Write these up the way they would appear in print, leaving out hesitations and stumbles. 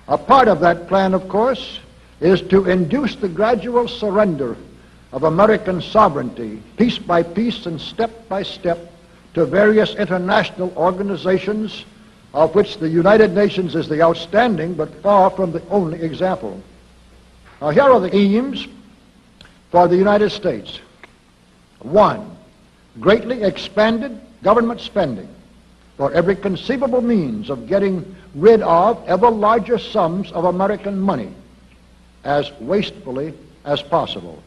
A part of that plan, of course, is to induce the gradual surrender of American sovereignty, piece by piece and step by step, to various international organizations, of which the United Nations is the outstanding but far from the only example. Now, here are the aims for the United States. 1, greatly expanded government spending for every conceivable means of getting rid of ever larger sums of American money as wastefully as possible.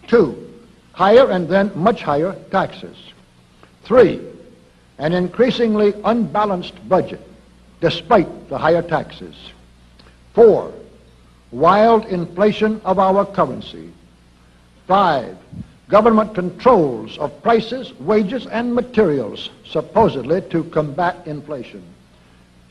2, higher and then much higher taxes. 3, an increasingly unbalanced budget despite the higher taxes. 4, wild inflation of our currency. 5, government controls of prices, wages, and materials, supposedly to combat inflation.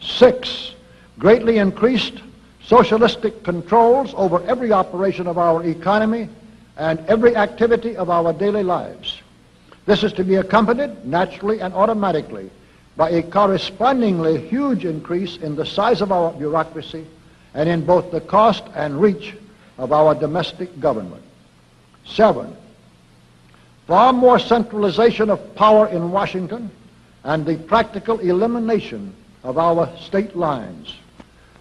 6, greatly increased socialistic controls over every operation of our economy and every activity of our daily lives. This is to be accompanied naturally and automatically by a correspondingly huge increase in the size of our bureaucracy and in both the cost and reach of our domestic government. 7, far more centralization of power in Washington and the practical elimination of our state lines.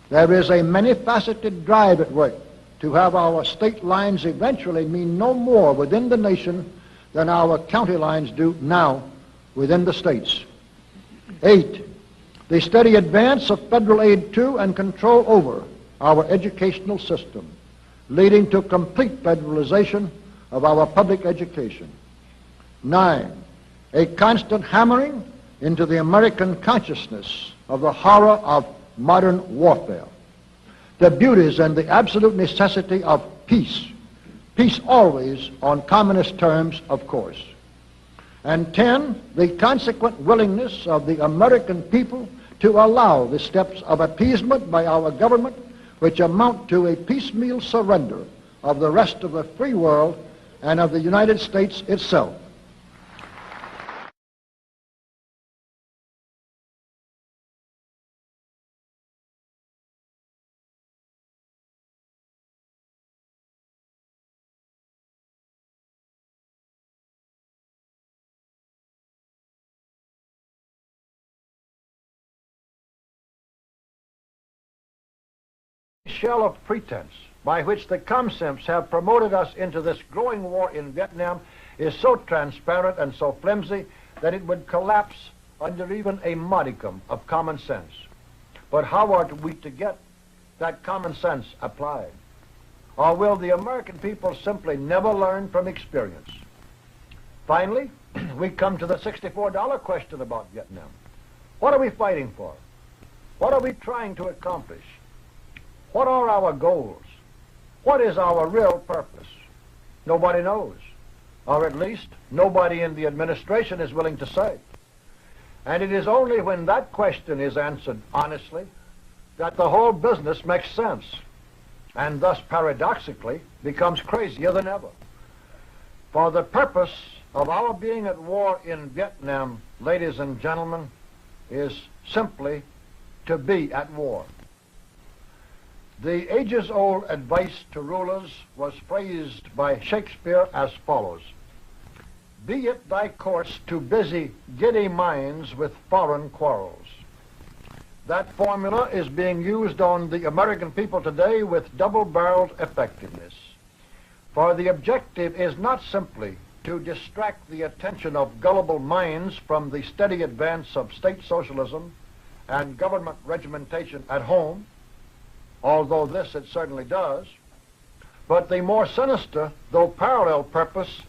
There is a many-faceted drive at work to have our state lines eventually mean no more within the nation than our county lines do now within the states. 8, the steady advance of federal aid to and control over our educational system, leading to complete federalization of our public education. 9, a constant hammering into the American consciousness of the horror of modern warfare, the beauties and the absolute necessity of peace. Peace always on communist terms, of course. And 10, the consequent willingness of the American people to allow the steps of appeasement by our government which amount to a piecemeal surrender of the rest of the free world and of the United States itself. Shell of pretense by which the comsimps have promoted us into this growing war in Vietnam is so transparent and so flimsy that it would collapse under even a modicum of common sense. But how are we to get that common sense applied? Or will the American people simply never learn from experience? Finally, we come to the $64 question about Vietnam. What are we fighting for? What are we trying to accomplish? What are our goals? What is our real purpose? Nobody knows, or at least nobody in the administration is willing to say. And it is only when that question is answered honestly that the whole business makes sense, and thus paradoxically becomes crazier than ever. For the purpose of our being at war in Vietnam, ladies and gentlemen, is simply to be at war. The ages-old advice to rulers was phrased by Shakespeare as follows: "Be it thy course to busy, giddy minds with foreign quarrels." That formula is being used on the American people today with double-barreled effectiveness. For the objective is not simply to distract the attention of gullible minds from the steady advance of state socialism and government regimentation at home, although this it certainly does, but the more sinister, though parallel purpose,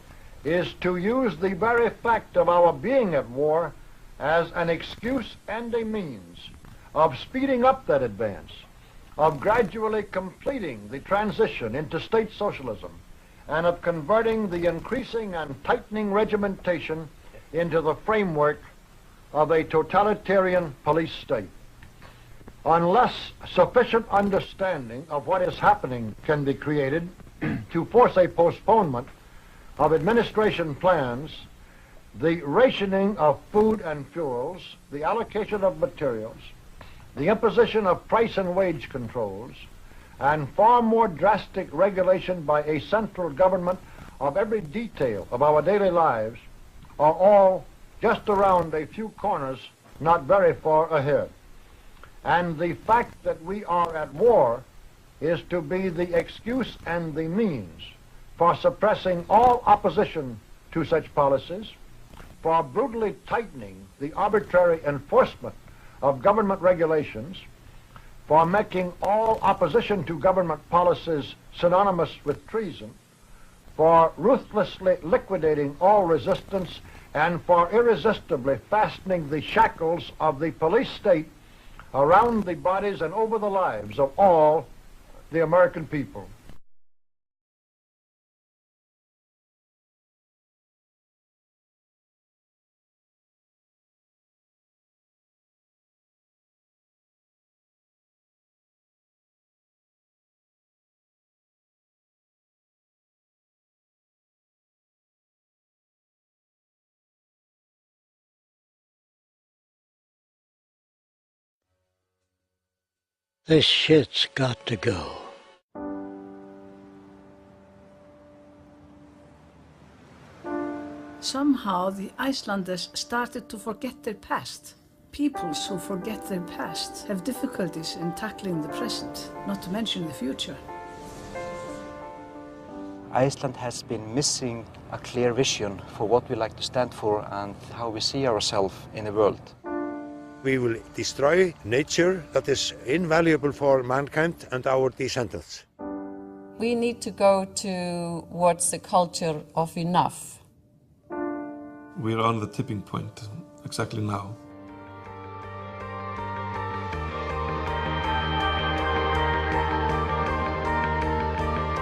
is to use the very fact of our being at war as an excuse and a means of speeding up that advance, of gradually completing the transition into state socialism, and of converting the increasing and tightening regimentation into the framework of a totalitarian police state. Unless sufficient understanding of what is happening can be created to force a postponement of administration plans, the rationing of food and fuels, the allocation of materials, the imposition of price and wage controls, and far more drastic regulation by a central government of every detail of our daily lives are all just around a few corners, not very far ahead. And the fact that we are at war is to be the excuse and the means for suppressing all opposition to such policies, for brutally tightening the arbitrary enforcement of government regulations, for making all opposition to government policies synonymous with treason, for ruthlessly liquidating all resistance, and for irresistibly fastening the shackles of the police state around the bodies and over the lives of all the American people. This shit's got to go. Somehow the Icelanders started to forget their past. Peoples who forget their past have difficulties in tackling the present, not to mention the future. Iceland has been missing a clear vision for what we like to stand for and how we see ourselves in the world. We will destroy nature that is invaluable for mankind and our descendants. We need to go towards the culture of enough. We're on the tipping point exactly now.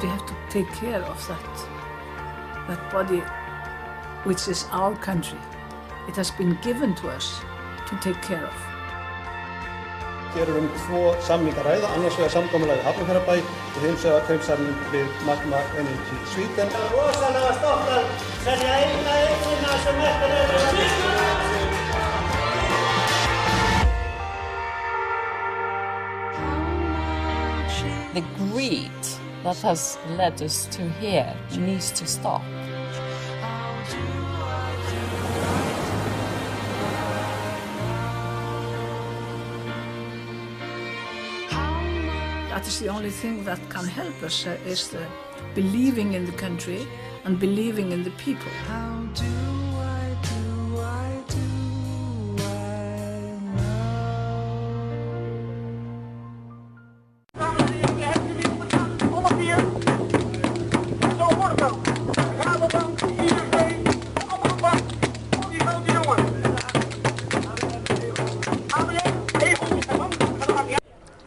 We have to take care of that body, which is our country. It has been given to us to take care of. Hér tvo samninga að ræða, annars vegar samkomulagið við Hafnarfjarðarbæ og hins vegar kaupsamning við Magma Energy Sweden. Rosalega stolt að selja eina eignina sem eftir The greed that has led us to here needs to stop. That is the only thing that can help us, is the believing in the country and believing in the people. How do I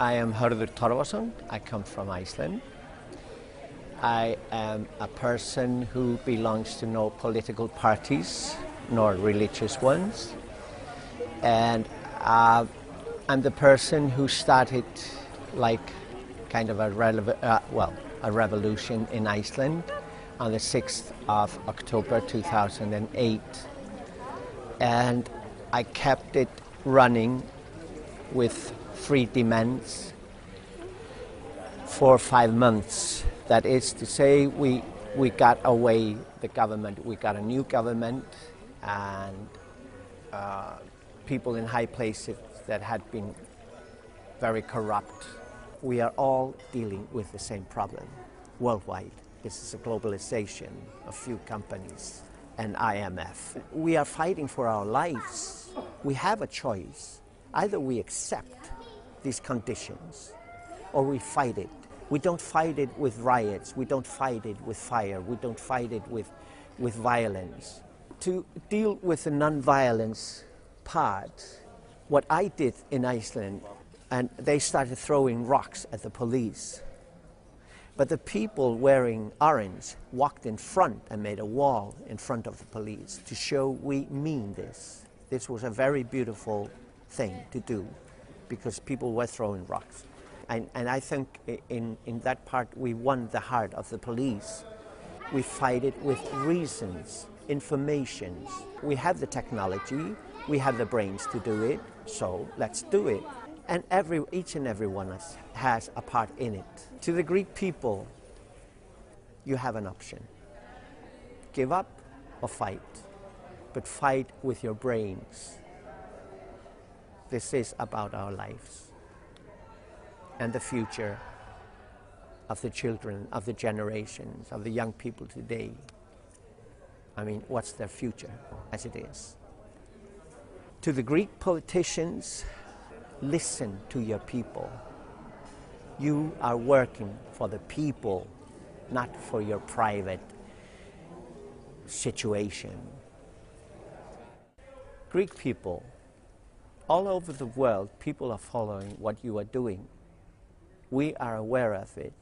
I am Hörður Torfason. I come from Iceland. I am a person who belongs to no political parties, nor religious ones. And I'm the person who started like kind of a revolution in Iceland on the 6th of October 2008. And I kept it running with 3 demands for 5 months. That is to say, we got away the government. We got a new government, and people in high places that had been very corrupt. We are all dealing with the same problem worldwide. This is a globalization of few companies and IMF. We are fighting for our lives. We have a choice. Either we accept these conditions or we fight it. We don't fight it with riots. We don't fight it with fire. We don't fight it with violence. To deal with the non-violence part, what I did in Iceland, and they started throwing rocks at the police. But the people wearing orange walked in front and made a wall in front of the police to show we mean this. This was a very beautiful thing to do because people were throwing rocks. And I think in that part we won the heart of the police. We fight it with reasons, informations. We have the technology, we have the brains to do it, so let's do it. And each and every one of us has a part in it. To the Greek people, you have an option. Give up or fight, but fight with your brains. This is about our lives and the future of the children, of the generations, of the young people today. I mean, what's their future as it is? To the Greek politicians, listen to your people. You are working for the people, not for your private situation. Greek people, all over the world, people are following what you are doing. We are aware of it.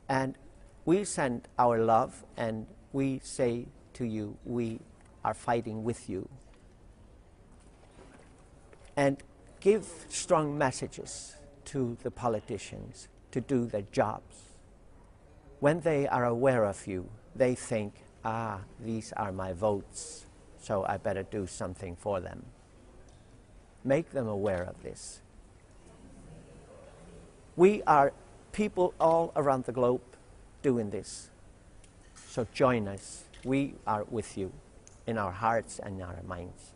And we send our love and we say to you, we are fighting with you. And give strong messages to the politicians to do their jobs. When they are aware of you, they think, these are my votes, so I better do something for them. Make them aware of this. We are people all around the globe doing this. So join us. We are with you in our hearts and in our minds.